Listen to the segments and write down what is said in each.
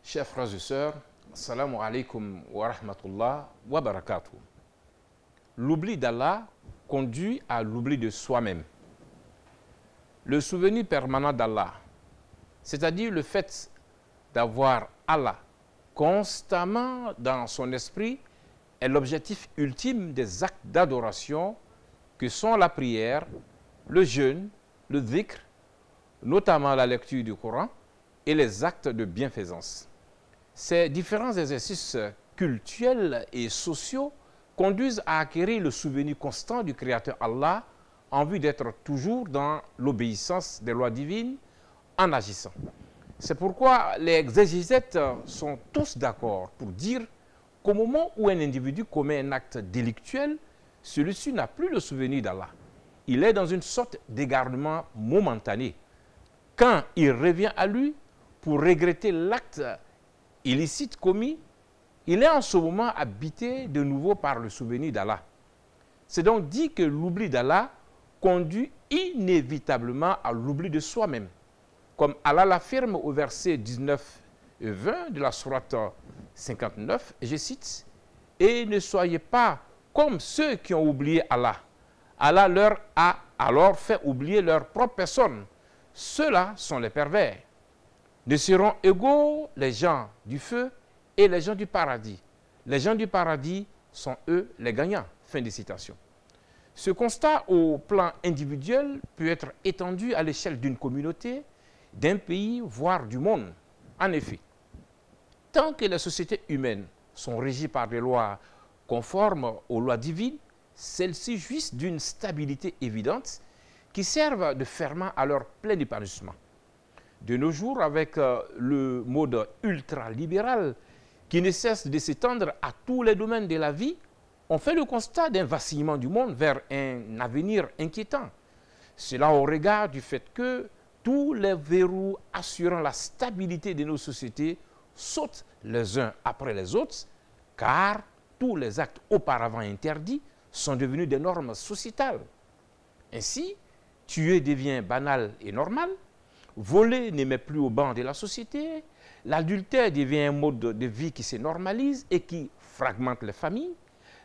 Chers frères et sœurs, Assalamu alaikum wa rahmatullah wa barakatuh. L'oubli d'Allah conduit à l'oubli de soi-même. Le souvenir permanent d'Allah, c'est-à-dire le fait d'avoir Allah constamment dans son esprit, est l'objectif ultime des actes d'adoration que sont la prière, le jeûne, le dhikr, notamment la lecture du Coran et les actes de bienfaisance. Ces différents exercices cultuels et sociaux conduisent à acquérir le souvenir constant du Créateur Allah en vue d'être toujours dans l'obéissance des lois divines en agissant. C'est pourquoi les exégètes sont tous d'accord pour dire qu'au moment où un individu commet un acte délictuel, celui-ci n'a plus le souvenir d'Allah. Il est dans une sorte d'égarement momentané. Quand il revient à lui pour regretter l'acte illicite commis, il est en ce moment habité de nouveau par le souvenir d'Allah. C'est donc dit que l'oubli d'Allah conduit inévitablement à l'oubli de soi-même. Comme Allah l'affirme au verset 19 et 20 de la sourate 59, je cite, « Et ne soyez pas comme ceux qui ont oublié Allah. Allah leur a alors fait oublier leur propre personne. Ceux-là sont les pervers. Ne seront égaux les gens du feu et les gens du paradis. Les gens du paradis sont eux les gagnants. » Fin de citation. Ce constat au plan individuel peut être étendu à l'échelle d'une communauté, d'un pays, voire du monde. En effet, tant que les sociétés humaines sont régies par des lois conformes aux lois divines, celles-ci jouissent d'une stabilité évidente qui servent de ferment à leur plein épanouissement. De nos jours, avec le mode ultralibéral qui ne cesse de s'étendre à tous les domaines de la vie, on fait le constat d'un vacillement du monde vers un avenir inquiétant. Cela au regard du fait que tous les verrous assurant la stabilité de nos sociétés sautent les uns après les autres, car tous les actes auparavant interdits sont devenus des normes sociétales. Ainsi, tuer devient banal et normal, voler ne met plus au banc de la société, l'adultère devient un mode de vie qui se normalise et qui fragmente les familles,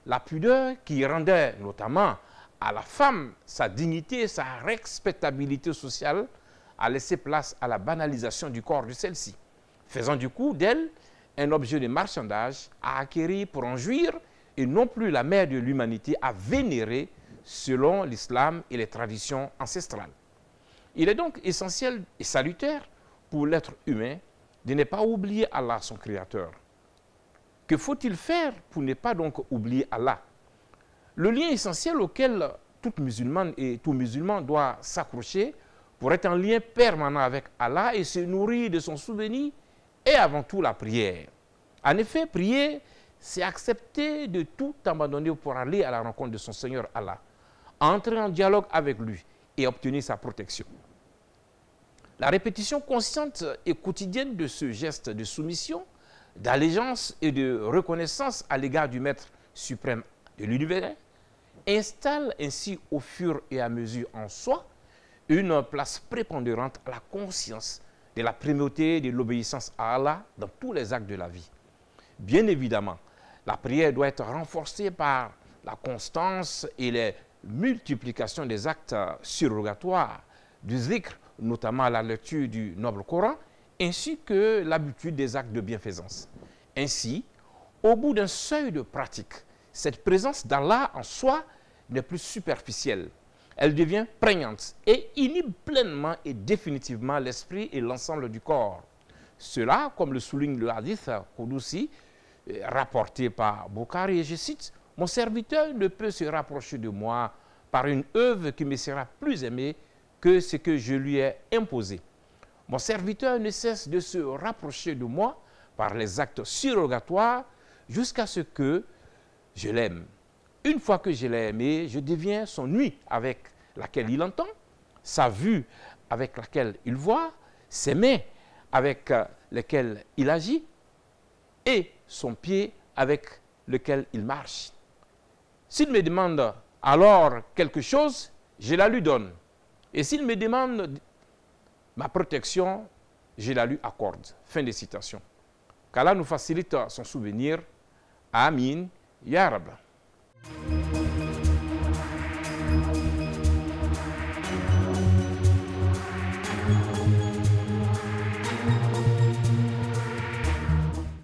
la pudeur qui rendait notamment à la femme sa dignité et sa respectabilité sociale a laissé place à la banalisation du corps de celle-ci, faisant du coup d'elle un objet de marchandage à acquérir pour en jouir et non plus la mère de l'humanité à vénérer selon l'islam et les traditions ancestrales. Il est donc essentiel et salutaire pour l'être humain de ne pas oublier Allah, son Créateur. Que faut-il faire pour ne pas donc oublier Allah? Le lien essentiel auquel toute musulmane et tout musulman doit s'accrocher pour être en lien permanent avec Allah et se nourrir de son souvenir est avant tout la prière. En effet, prier, c'est accepter de tout abandonner pour aller à la rencontre de son Seigneur Allah, entrer en dialogue avec lui et obtenir sa protection. La répétition consciente et quotidienne de ce geste de soumission, d'allégeance et de reconnaissance à l'égard du Maître suprême de l'univers installe ainsi au fur et à mesure en soi une place prépondérante à la conscience de la primauté de l'obéissance à Allah dans tous les actes de la vie. Bien évidemment, la prière doit être renforcée par la constance et les multiplications des actes surrogatoires, du zikr, notamment la lecture du noble Coran, ainsi que l'habitude des actes de bienfaisance. Ainsi, au bout d'un seuil de pratique, cette présence d'Allah en soi n'est plus superficielle. Elle devient prégnante et inhibe pleinement et définitivement l'esprit et l'ensemble du corps. Cela, comme le souligne le hadith Qudusi, rapporté par Bukhari, et je cite, « Mon serviteur ne peut se rapprocher de moi par une œuvre qui me sera plus aimée que ce que je lui ai imposé. Mon serviteur ne cesse de se rapprocher de moi par les actes surrogatoires jusqu'à ce que je l'aime. Une fois que je l'ai aimé, je deviens son ouïe avec laquelle il entend, sa vue avec laquelle il voit, ses mains avec lesquelles il agit et son pied avec lequel il marche. S'il me demande alors quelque chose, je la lui donne. Et s'il me demande ma protection, je la lui accorde. Fin de citation. Qu'Allah nous facilite son souvenir. Amin. Ya Rab.